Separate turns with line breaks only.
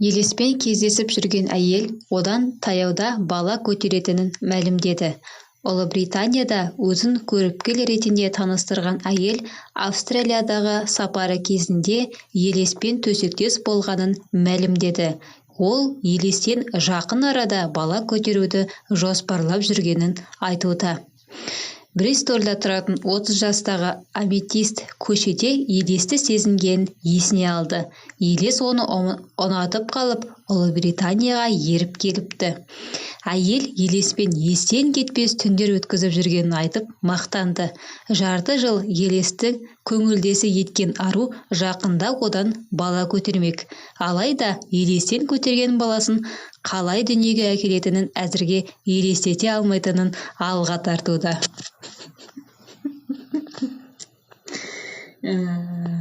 Елеспен кездесіп жүрген әйел одан таяуда бала көтеретінін мәлімдеді. Ұлыбританияда өзін көріпкел ретінде таныстырған әйел Австралиядағы сапары кезінде елеспен төсектес болғанын мәлімдеді. Ол елестен жақын арада бала көтеруді жоспарлап жүргенін айтуда. Бристолда тұратын 30 жастағы Аметист көшеде елесті сезінгенін есіне алды. Елес оны ұнатып қалып, Ұлыбританияға еріп келіпті. Әйел елеспен естен кетпес түндер өткізіп жүргенін айтып мақтанды. Жарты жыл елестің көңілдесі еткен ару жақында одан бала көтермек. Алайда елестен көтерген баласын қалай дүниеге әкелетінін әзірге елестете алмайтынын алға тартуда.